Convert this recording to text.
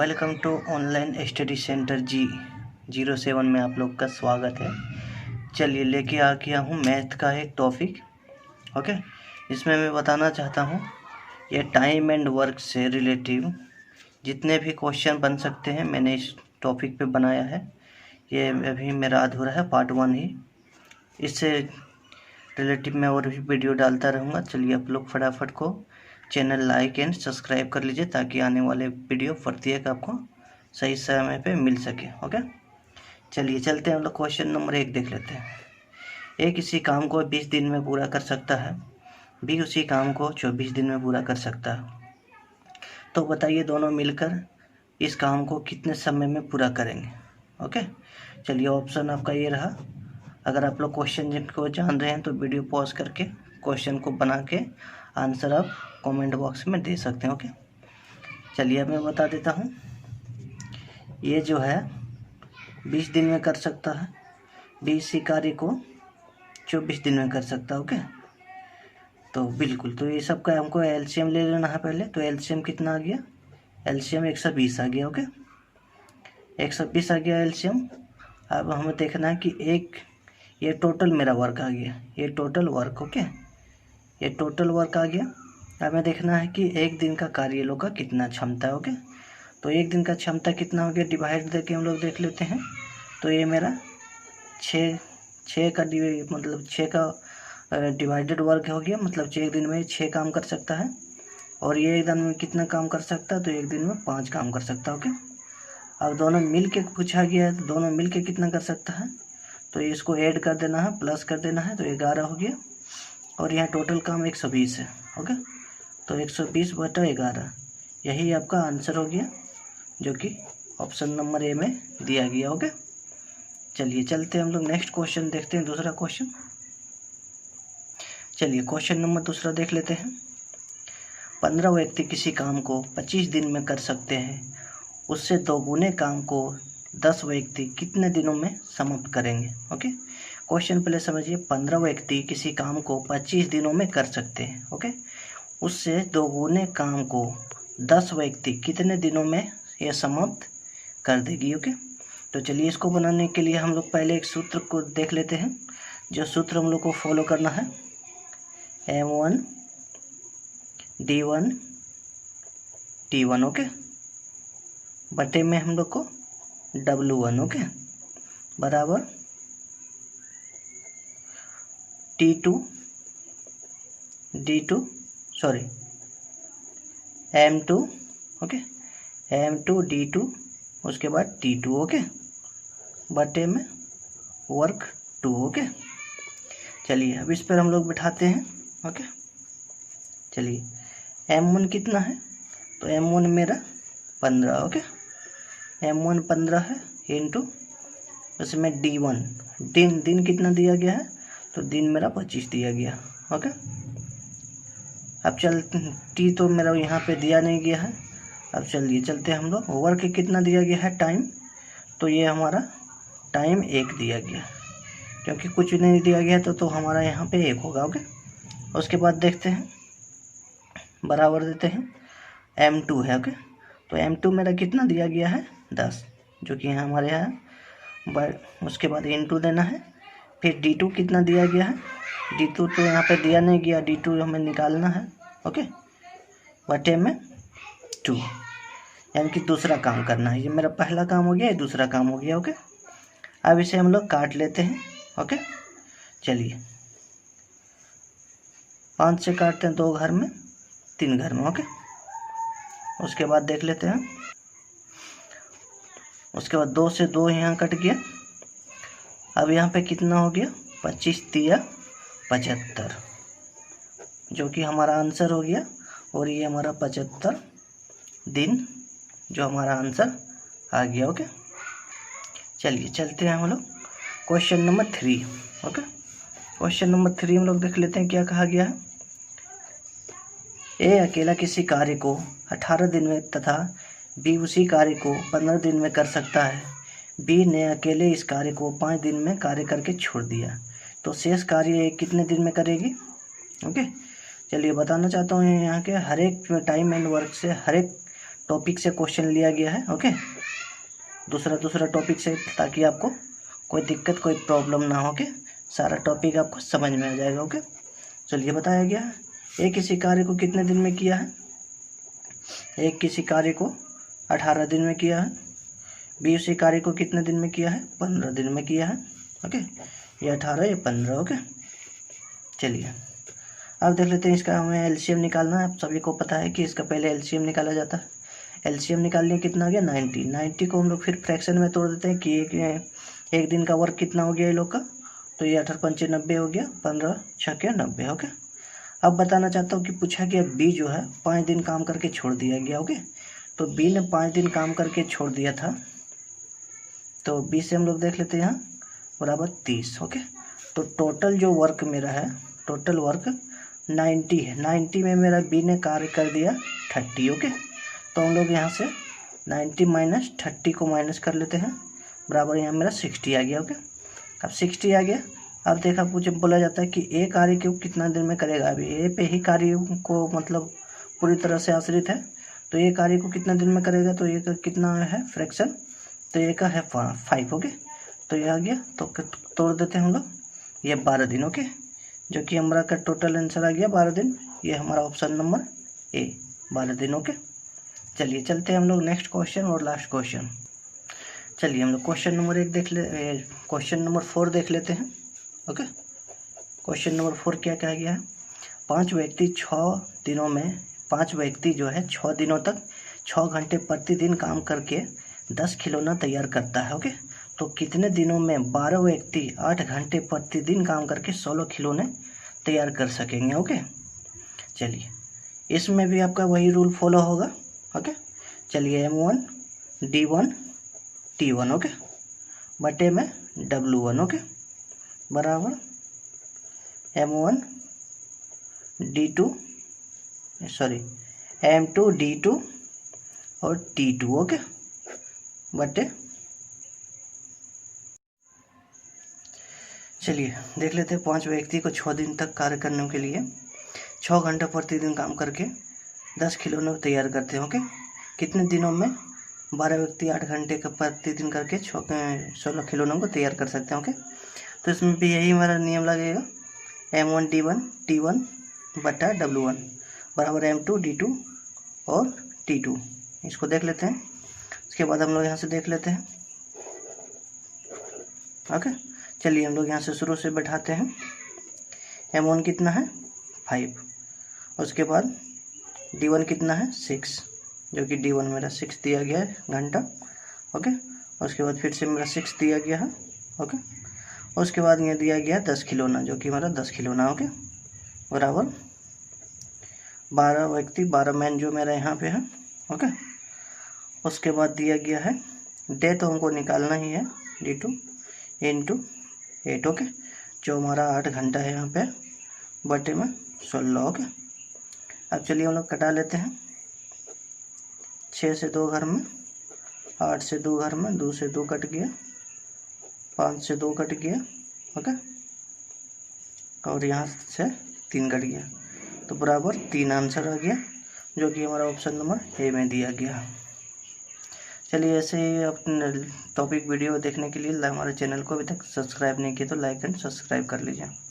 Welcome to online study centre G07 में आप लोग का स्वागत है। चलिए लेके आ गया हूँ मैथ का एक टॉपिक। ओके, इसमें मैं बताना चाहता हूँ ये टाइम एंड वर्क से रिलेटिव जितने भी क्वेश्चन बन सकते हैं मैंने इस टॉपिक पे बनाया है। ये अभी मेरा अधूरा है, पार्ट 1 ही। इससे रिलेटिव मैं और भी वीडियो डालता रहूँगा। चलिए आप लोग फटाफट को चैनल लाइक एंड सब्सक्राइब कर लीजिए ताकि आने वाले वीडियो प्रत्येक आपको सही समय पे मिल सके। ओके, चलिए चलते हैं हम लोग क्वेश्चन नंबर 1 देख लेते हैं। ए किसी काम को 20 दिन में पूरा कर सकता है, बी उसी काम को 24 दिन में पूरा कर सकता है। तो बताइए दोनों मिलकर इस काम को कितने समय में पूरा करेंगे। ओके, चलिए ऑप्शन आपका ये रहा। अगर आप लोग क्वेश्चन को जान रहे हैं तो वीडियो पॉज करके क्वेश्चन को बना के आंसर आप कमेंट बॉक्स में दे सकते हैं। ओके, चलिए अब मैं बता देता हूँ। ये जो है 20 दिन में कर सकता है, 20 कार्य को 24 दिन में कर सकता है। ओके, तो बिल्कुल, तो ये सब का हमको एलसीएम ले लेना है पहले। तो एलसीएम कितना आ गया? एलसीएम 120 आ गया। ओके, 120 आ गया एलसीएम। अब हमें देखना है कि एक ये टोटल मेरा वर्क आ गया, ये टोटल वर्क। ओके, ये टोटल वर्क आ गया। अब हमें देखना है कि एक दिन का कार्य लोग का कितना क्षमता है। ओके, तो एक दिन का क्षमता कितना हो गया डिवाइड करके हम लोग देख लेते हैं। तो ये मेरा 6 का मतलब 6 का डिवाइडेड वर्क हो गया, मतलब एक दिन में 6 काम कर सकता है। और ये एक दिन में कितना काम कर सकता है? तो एक दिन में 5 काम कर सकता है। ओके, अब दोनों मिल के पूछा गया है तो दोनों मिल के कितना कर सकता है? तो इसको ऐड कर देना है, प्लस कर देना है, तो 11 हो गया। और यहाँ टोटल काम 120 है। ओके, तो 120/11 यही आपका आंसर हो गया, जो कि ऑप्शन नंबर ए में दिया गया। ओके, चलिए चलते हैं हम लोग नेक्स्ट क्वेश्चन देखते हैं, दूसरा क्वेश्चन। चलिए क्वेश्चन नंबर दूसरा देख लेते हैं। 15 व्यक्ति किसी काम को 25 दिन में कर सकते हैं, उससे दोगुने काम को 10 व्यक्ति कितने दिनों में समाप्त करेंगे। ओके, क्वेश्चन पहले समझिए। 15 व्यक्ति किसी काम को 25 दिनों में कर सकते हैं। ओके, उससे दोगुने काम को 10 व्यक्ति कितने दिनों में यह समाप्त कर देगी। ओके, तो चलिए इसको बनाने के लिए हम लोग पहले एक सूत्र को देख लेते हैं। जो सूत्र हम लोग को फॉलो करना है, M1 D1 T1। ओके, बटे में हम लोग को W1। ओके, बराबर T2 D2 sorry M2। Okay, M2 D2 उसके बाद T2। ओके, बटे में वर्क 2। ओके, चलिए अब इस पर हम लोग बिठाते हैं। ओके, चलिए M1 कितना है? तो M1 मेरा 15। ओके, M1 15 है इंटू उसमें D1 दिन कितना दिया गया है? तो दिन मेरा 25 दिया गया। ओके, अब चल टी तो मेरा यहाँ पे दिया नहीं गया है। अब चलिए चलते हैं हम लोग। वर्क कितना दिया गया है? टाइम। तो ये हमारा टाइम 1 दिया गया, क्योंकि कुछ नहीं दिया गया तो हमारा यहाँ पे 1 होगा। ओके, उसके बाद देखते हैं, बराबर देते हैं M2 है। ओके, तो M2 मेरा कितना दिया गया है? 10, जो कि यहाँ हमारे यहाँ। उसके बाद इंटू देना है। फिर D2 कितना दिया गया है? D2 तो यहाँ पे दिया नहीं गया, D2 हमें निकालना है। ओके, बटे में 2, यानी कि दूसरा काम करना है। ये मेरा पहला काम हो गया, ये दूसरा काम हो गया। ओके, अब इसे हम लोग काट लेते हैं। ओके, चलिए 5 से काटते हैं, 2 घर में 3 घर में। ओके, उसके बाद देख लेते हैं। उसके बाद 2 से 2 यहाँ कट गया। अब यहाँ पे कितना हो गया? 25 तिया 75, जो कि हमारा आंसर हो गया। और ये हमारा 75 दिन जो हमारा आंसर आ गया। ओके, चलिए चलते हैं हम लोग question number 3। Okay, question number 3 हम लोग देख लेते हैं क्या कहा गया है। ए अकेला किसी कार्य को 18 दिन में तथा बी उसी कार्य को 15 दिन में कर सकता है। बी ने अकेले इस कार्य को 5 दिन में कार्य करके छोड़ दिया, तो शेष कार्य कितने दिन में करेगी। ओके, चलिए बताना चाहता हूँ यहाँ के हर एक टाइम एंड वर्क से हर एक टॉपिक से क्वेश्चन लिया गया है। ओके, दूसरा टॉपिक से, ताकि आपको कोई दिक्कत कोई प्रॉब्लम ना हो। ओके, सारा टॉपिक आपको समझ में आ जाएगा। ओके, चलिए बताया गया है एक किसी कार्य को कितने दिन में किया है। एक किसी कार्य को 18 दिन में किया है। बी उसी कार्य को कितने दिन में किया है, 15 दिन में किया है। ओके, ये 18 ये 15। ओके, चलिए अब देख लेते हैं, इसका हमें एलसीएम निकालना है। आप सभी को पता है कि इसका पहले एलसीएम निकाला जाता है। एलसीएम निकालने कितना हो गया, 90 को हम लोग फिर फ्रैक्शन में तोड़ देते हैं कि एक दिन का वर्क कितना हो गया ये लोग का, तो ये 18 पंचे 90 हो गया, 15 छक्के 90। ओके, अब बताना चाहता हूँ कि पूछा गया बी जो है 5 दिन काम करके छोड़ दिया गया। ओके, तो बी ने 5 दिन काम करके छोड़ दिया था, तो बी से हम लोग देख लेते हैं यहाँ बराबर 30। ओके, तो टोटल जो वर्क मेरा है, टोटल वर्क 90 है। 90 में मेरा बी ने कार्य कर दिया 30। ओके, तो हम लोग यहाँ से 90 माइनस 30 को माइनस कर लेते हैं, बराबर यहाँ मेरा 60 आ गया। ओके, अब 60 आ गया। अब देखा मुझे बोला जाता है कि ए कार्य को कितना दिन में करेगा। अभी ए पे ही कार्य को मतलब पूरी तरह से आश्रित है, तो ये कार्य को कितना दिन में करेगा, तो ये का कितना है फ्रैक्शन, तो ये का है 5। ओके, तो ये आ गया, तो तोड़ देते हैं हम लोग, ये 12 दिन। ओके, जो कि हमारा का टोटल आंसर आ गया 12 दिन। ये हमारा ऑप्शन नंबर ए 12 दिन। ओके, चलिए चलते हैं हम लोग नेक्स्ट क्वेश्चन और लास्ट क्वेश्चन। चलिए हम लोग क्वेश्चन नंबर 1 देख ले, क्वेश्चन नंबर 4 देख लेते हैं। ओके, क्वेश्चन नंबर 4 क्या कहा गया है, 5 व्यक्ति 6 दिनों में, 5 व्यक्ति जो है 6 दिनों तक 6 घंटे प्रतिदिन काम करके 10 खिलौना तैयार करता है। ओके, तो कितने दिनों में 12 व्यक्ति 8 घंटे प्रतिदिन काम करके 16 खिलौने तैयार कर सकेंगे। ओके, चलिए इसमें भी आपका वही रूल फॉलो होगा। ओके, चलिए M1 D1 T1 ओके बटे में W1 ओके बराबर M1 D2 sorry M2 D2 और T2 ओके बटे, चलिए देख लेते हैं। 5 व्यक्ति को 6 दिन तक कार्य करने के लिए 6 घंटे प्रतिदिन काम करके 10 खिलौने तैयार करते हैं। ओके, कितने दिनों में 12 व्यक्ति 8 घंटे का प्रतिदिन करके 16 खिलौनों को तैयार कर सकते हैं। ओके, तो इसमें भी यही हमारा नियम लगेगा, M1 D1 T1 बटा W1 बराबर M2 D2 और T2। इसको देख लेते हैं, उसके बाद हम लोग यहाँ से देख लेते हैं। ओके, चलिए हम लोग यहाँ से शुरू से बैठाते हैं। M1 कितना है 5, उसके बाद D1 कितना है 6, जो कि D1 मेरा 6 दिया गया है घंटा। ओके, उसके बाद फिर से मेरा 6 दिया गया है। ओके, उसके बाद ये दिया गया 10 खिलौना, जो कि हमारा 10 खिलौना। ओके, बराबर 12 व्यक्ति 12 मैन जो मेरा यहाँ पे है। ओके, उसके बाद दिया गया है डे, तो हमको निकालना ही है D2 इंटू 8। ओके, जो हमारा 8 घंटा है यहाँ पे बटे में 16। ओके, अब चलिए हम लोग कटा लेते हैं। 6 से 2 घर में, 8 से 2 घर में, 2 से 2 कट गया, 5 से 2 कट गया। ओके, और यहाँ से 3 कट गया, तो बराबर 3 आंसर आ गया, जो कि हमारा ऑप्शन नंबर ए में दिया गया। चलिए ऐसे ही अपने टॉपिक वीडियो देखने के लिए हमारे चैनल को अभी तक सब्सक्राइब नहीं किया तो लाइक एंड सब्सक्राइब कर लीजिए।